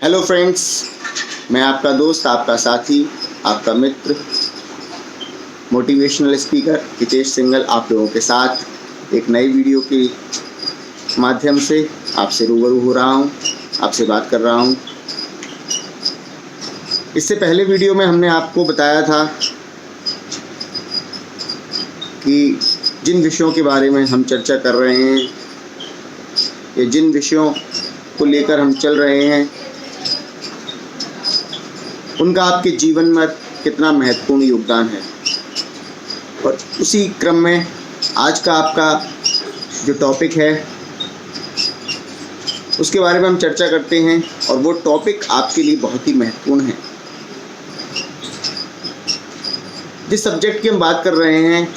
Hello friends, मैं आपका दोस्त, आपका साथी, आपका मित्र, मोटिवेशनल स्पीकर हितेश सिंघल आप लोगों के साथ एक नई वीडियो के माध्यम से आपसे रूबरू हो रहा हूं, आपसे बात कर रहा हूं। इससे पहले वीडियो में हमने आपको बताया था कि जिन विषयों के बारे में हम चर्चा कर रहे हैं या जिन विषयों को लेकर हम चल रहे हैं उनका आपके जीवन में कितना महत्वपूर्ण योगदान है। और उसी क्रम में आज का आपका जो टॉपिक है उसके बारे में हम चर्चा करते हैं और वो टॉपिक आपके लिए बहुत ही महत्वपूर्ण है। जिस सब्जेक्ट की हम बात कर रहे हैं,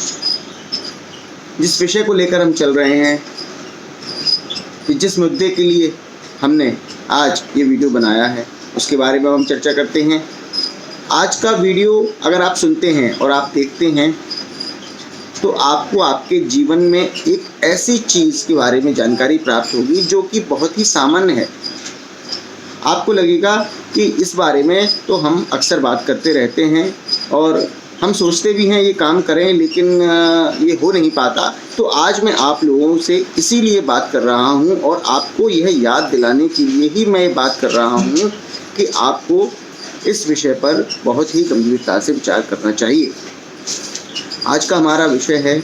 जिस विषय को लेकर हम चल रहे हैं, जिस मुद्दे के लिए हमने आज ये वीडियो बनाया है उसके बारे में हम चर्चा करते हैं। आज का वीडियो अगर आप सुनते हैं और आप देखते हैं तो आपको आपके जीवन में एक ऐसी चीज़ के बारे में जानकारी प्राप्त होगी जो कि बहुत ही सामान्य है। आपको लगेगा कि इस बारे में तो हम अक्सर बात करते रहते हैं और हम सोचते भी हैं ये काम करें, लेकिन ये हो नहीं पाता। तो आज मैं आप लोगों से इसीलिए बात कर रहा हूं और आपको यह याद दिलाने के लिए ही मैं बात कर रहा हूं कि आपको इस विषय पर बहुत ही गंभीरता से विचार करना चाहिए। आज का हमारा विषय है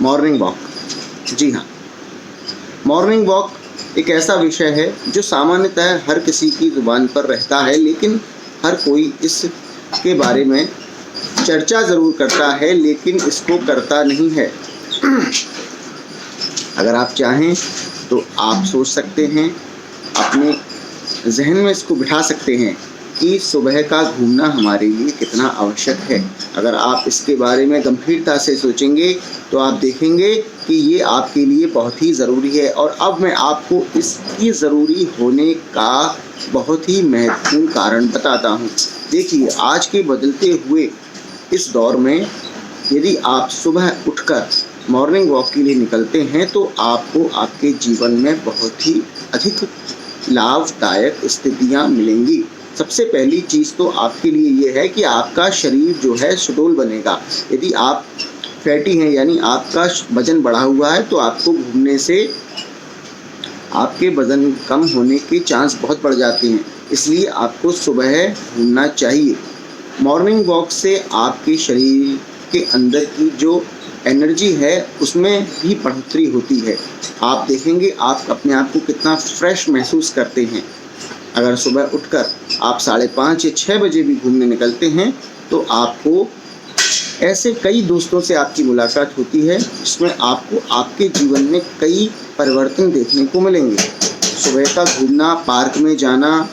मॉर्निंग वॉक। जी हाँ, मॉर्निंग वॉक एक ऐसा विषय है जो सामान्यतः हर किसी की ज़ुबान पर रहता है, लेकिन हर कोई इसके बारे में चर्चा ज़रूर करता है लेकिन इसको करता नहीं है। अगर आप चाहें तो आप सोच सकते हैं, अपने जहन में इसको बिठा सकते हैं कि सुबह का घूमना हमारे लिए कितना आवश्यक है। अगर आप इसके बारे में गंभीरता से सोचेंगे तो आप देखेंगे कि ये आपके लिए बहुत ही ज़रूरी है। और अब मैं आपको इसकी ज़रूरी होने का बहुत ही महत्वपूर्ण कारण बताता हूँ। देखिए, आज के बदलते हुए इस दौर में यदि आप सुबह उठकर मॉर्निंग वॉक के लिए निकलते हैं तो आपको आपके जीवन में बहुत ही अधिक लाभदायक स्थितियाँ मिलेंगी। सबसे पहली चीज़ तो आपके लिए ये है कि आपका शरीर जो है सुडौल बनेगा। यदि आप फैटी हैं यानी आपका वज़न बढ़ा हुआ है तो आपको घूमने से आपके वज़न कम होने के चांस बहुत बढ़ जाते हैं, इसलिए आपको सुबह घूमना चाहिए। मॉर्निंग वॉक से आपके शरीर के अंदर की जो एनर्जी है उसमें भी बढ़ोतरी होती है। आप देखेंगे आप अपने आप को कितना फ्रेश महसूस करते हैं। अगर सुबह उठकर आप 5:30 या 6 बजे भी घूमने निकलते हैं तो आपको ऐसे कई दोस्तों से आपकी मुलाकात होती है जिसमें आपको आपके जीवन में कई परिवर्तन देखने को मिलेंगे। सुबह का घूमना, पार्क में जाना,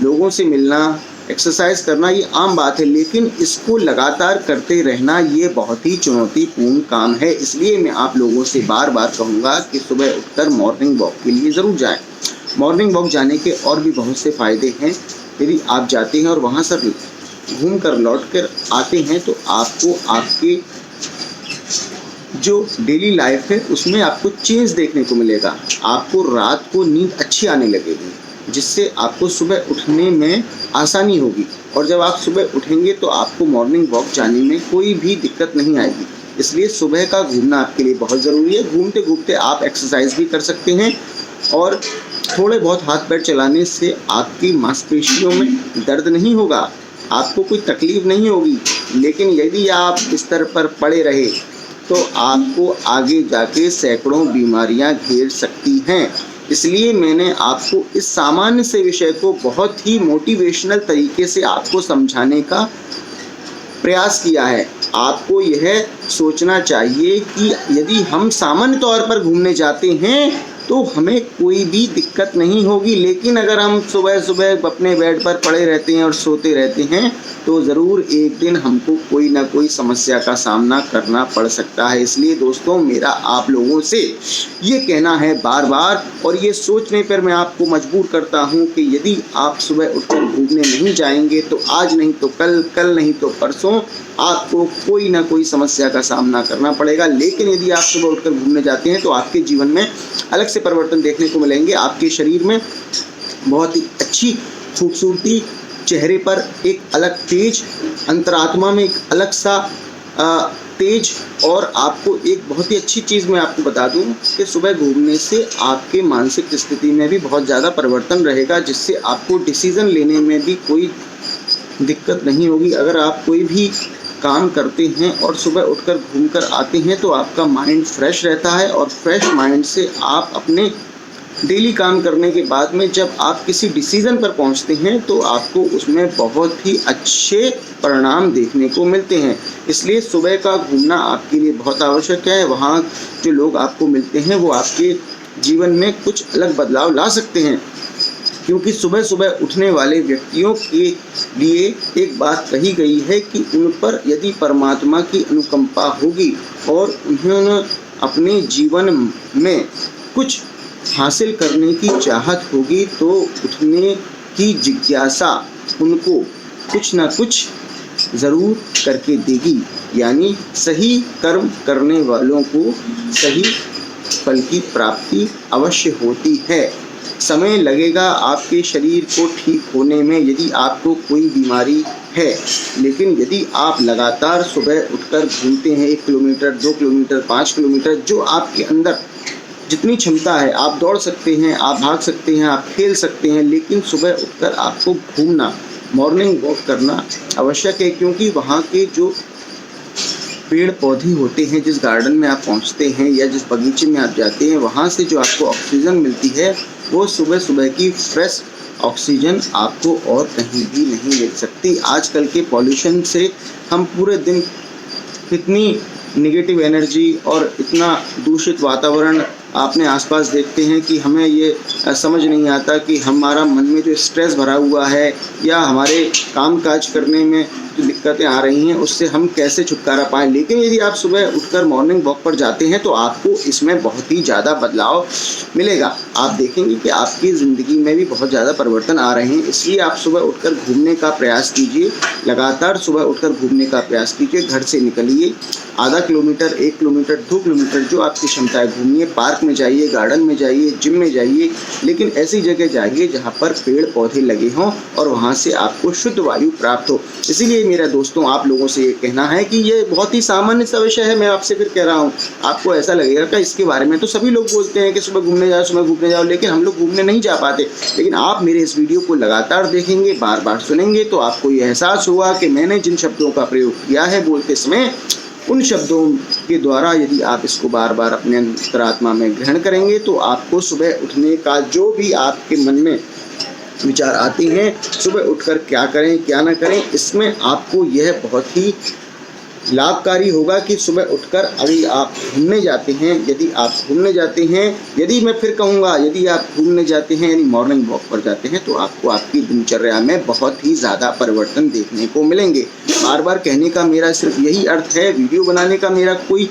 लोगों से मिलना, एक्सरसाइज करना ये आम बात है, लेकिन इसको लगातार करते रहना ये बहुत ही चुनौतीपूर्ण काम है। इसलिए मैं आप लोगों से बार बार कहूँगा कि सुबह उठकर मॉर्निंग वॉक के लिए ज़रूर जाएं। मॉर्निंग वॉक जाने के और भी बहुत से फ़ायदे हैं। यदि आप जाते हैं और वहाँ से घूम कर लौट कर आते हैं तो आपको आपके जो डेली लाइफ है उसमें आपको चेंज देखने को मिलेगा। आपको रात को नींद अच्छी आने लगेगी जिससे आपको सुबह उठने में आसानी होगी। और जब आप सुबह उठेंगे तो आपको मॉर्निंग वॉक जाने में कोई भी दिक्कत नहीं आएगी। इसलिए सुबह का घूमना आपके लिए बहुत ज़रूरी है। घूमते घूमते आप एक्सरसाइज भी कर सकते हैं और थोड़े बहुत हाथ पैर चलाने से आपकी मांसपेशियों में दर्द नहीं होगा, आपको कोई तकलीफ़ नहीं होगी। लेकिन यदि आप बिस्तर पर पड़े रहे तो आपको आगे जाके सैकड़ों बीमारियां घेर सकती हैं। इसलिए मैंने आपको इस सामान्य से विषय को बहुत ही मोटिवेशनल तरीके से आपको समझाने का प्रयास किया है। आपको यह सोचना चाहिए कि यदि हम सामान्य तौर पर घूमने जाते हैं तो हमें कोई भी दिक्कत नहीं होगी, लेकिन अगर हम सुबह सुबह अपने बेड पर पड़े रहते हैं और सोते रहते हैं तो ज़रूर एक दिन हमको कोई ना कोई समस्या का सामना करना पड़ सकता है। इसलिए दोस्तों, मेरा आप लोगों से ये कहना है बार बार, और ये सोचने पर मैं आपको मजबूर करता हूँ कि यदि आप सुबह उठकर घूमने नहीं जाएंगे तो आज नहीं तो कल, कल नहीं तो परसों आपको कोई ना कोई समस्या का सामना करना पड़ेगा। लेकिन यदि आप सुबह उठकर घूमने जाते हैं तो आपके जीवन में अलग से परिवर्तन देखने को मिलेंगे। आपके शरीर में बहुत ही अच्छी खूबसूरती, चेहरे पर एक अलग तेज, अंतरात्मा में एक अलग सा तेज। और आपको एक बहुत ही अच्छी चीज़ मैं आपको बता दूं कि सुबह घूमने से आपके मानसिक स्थिति में भी बहुत ज़्यादा परिवर्तन रहेगा, जिससे आपको डिसीज़न लेने में भी कोई दिक्कत नहीं होगी। अगर आप कोई भी काम करते हैं और सुबह उठकर घूमकर आते हैं तो आपका माइंड फ्रेश रहता है, और फ्रेश माइंड से आप अपने डेली काम करने के बाद में जब आप किसी डिसीज़न पर पहुंचते हैं तो आपको उसमें बहुत ही अच्छे परिणाम देखने को मिलते हैं। इसलिए सुबह का घूमना आपके लिए बहुत आवश्यक है। वहाँ जो लोग आपको मिलते हैं वो आपके जीवन में कुछ अलग बदलाव ला सकते हैं, क्योंकि सुबह सुबह उठने वाले व्यक्तियों के लिए एक बात कही गई है कि उन पर यदि परमात्मा की अनुकंपा होगी और उन्होंने अपने जीवन में कुछ हासिल करने की चाहत होगी तो उठने की जिज्ञासा उनको कुछ ना कुछ ज़रूर करके देगी। यानी सही कर्म करने वालों को सही फल की प्राप्ति अवश्य होती है। समय लगेगा आपके शरीर को ठीक होने में यदि आपको कोई बीमारी है, लेकिन यदि आप लगातार सुबह उठकर घूमते हैं 1 किलोमीटर, 2 किलोमीटर, 5 किलोमीटर, जो आपके अंदर जितनी क्षमता है, आप दौड़ सकते हैं, आप भाग सकते हैं, आप खेल सकते हैं, लेकिन सुबह उठकर आपको घूमना, मॉर्निंग वॉक करना आवश्यक है। क्योंकि वहाँ के जो पेड़ पौधे होते हैं, जिस गार्डन में आप पहुँचते हैं या जिस बगीचे में आप जाते हैं, वहाँ से जो आपको ऑक्सीजन मिलती है वो सुबह सुबह की फ्रेश ऑक्सीजन आपको और कहीं भी नहीं मिल सकती। आजकल के पॉल्यूशन से हम पूरे दिन इतनी नेगेटिव एनर्जी और इतना दूषित वातावरण अपने आसपास देखते हैं कि हमें ये समझ नहीं आता कि हमारा मन में जो स्ट्रेस भरा हुआ है या हमारे कामकाज करने में जो दिक्कतें आ रही हैं उससे हम कैसे छुटकारा पाएँ। लेकिन यदि आप सुबह उठकर मॉर्निंग वॉक पर जाते हैं तो आपको इसमें बहुत ही ज़्यादा बदलाव मिलेगा। आप देखेंगे कि आपकी ज़िंदगी में भी बहुत ज़्यादा परिवर्तन आ रहे हैं। इसलिए आप सुबह उठकर घूमने का प्रयास कीजिए, लगातार सुबह उठकर घूमने का प्रयास कीजिए। घर से निकलिए, आधा किलोमीटर, 1 किलोमीटर, 2 किलोमीटर, जो आपकी क्षमता है घूमिए। पार्क में जाइए, गार्डन में जाइए, जिम में जाइए, लेकिन ऐसी जगह जाइए जहाँ पर पेड़ पौधे लगे हों और वहाँ से आपको शुद्ध वायु प्राप्त हो। इसीलिए मेरा दोस्तों आप लोगों से ये कहना है कि ये बहुत ही सामान्य सा विषय है। मैं आपसे फिर कह रहा हूँ, आपको ऐसा लगेगा कि इसके बारे में तो सभी लोग बोलते हैं कि सुबह घूमने जाओ, सुबह घूमने जाओ, लेकिन हम लोग घूमने नहीं जा पाते। लेकिन आप मेरे इस वीडियो को लगातार देखेंगे, बार बार सुनेंगे तो आपको ये एहसास होगा कि मैंने जिन शब्दों का प्रयोग किया है बोलते समय, उन शब्दों के द्वारा यदि आप इसको बार बार अपने अंतरात्मा में ग्रहण करेंगे तो आपको सुबह उठने का जो भी आपके मन में विचार आते हैं, सुबह उठकर क्या करें क्या ना करें, इसमें आपको यह बहुत ही लाभकारी होगा कि सुबह उठकर अभी आप घूमने जाते हैं, यदि आप घूमने जाते हैं, यदि मैं फिर कहूँगा यदि आप घूमने जाते हैं यानी मॉर्निंग वॉक पर जाते हैं तो आपको आपकी दिनचर्या में बहुत ही ज़्यादा परिवर्तन देखने को मिलेंगे। बार बार कहने का मेरा सिर्फ यही अर्थ है, वीडियो बनाने का मेरा कोई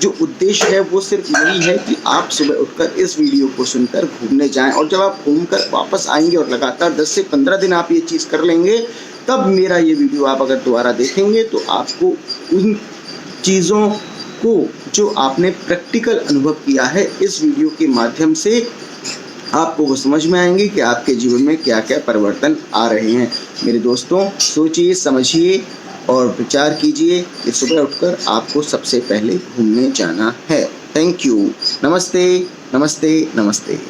जो उद्देश्य है वो सिर्फ यही है कि आप सुबह उठकर इस वीडियो को सुनकर घूमने जाएं, और जब आप घूमकर वापस आएंगे और लगातार 10 से 15 दिन आप ये चीज़ कर लेंगे, तब मेरा ये वीडियो आप अगर दोबारा देखेंगे तो आपको उन चीज़ों को जो आपने प्रैक्टिकल अनुभव किया है इस वीडियो के माध्यम से आपको वो समझ में आएंगे कि आपके जीवन में क्या क्या परिवर्तन आ रहे हैं। मेरे दोस्तों, सोचिए, समझिए और विचार कीजिए कि सुबह उठकर आपको सबसे पहले घूमने जाना है। Thank you. नमस्ते, नमस्ते, नमस्ते।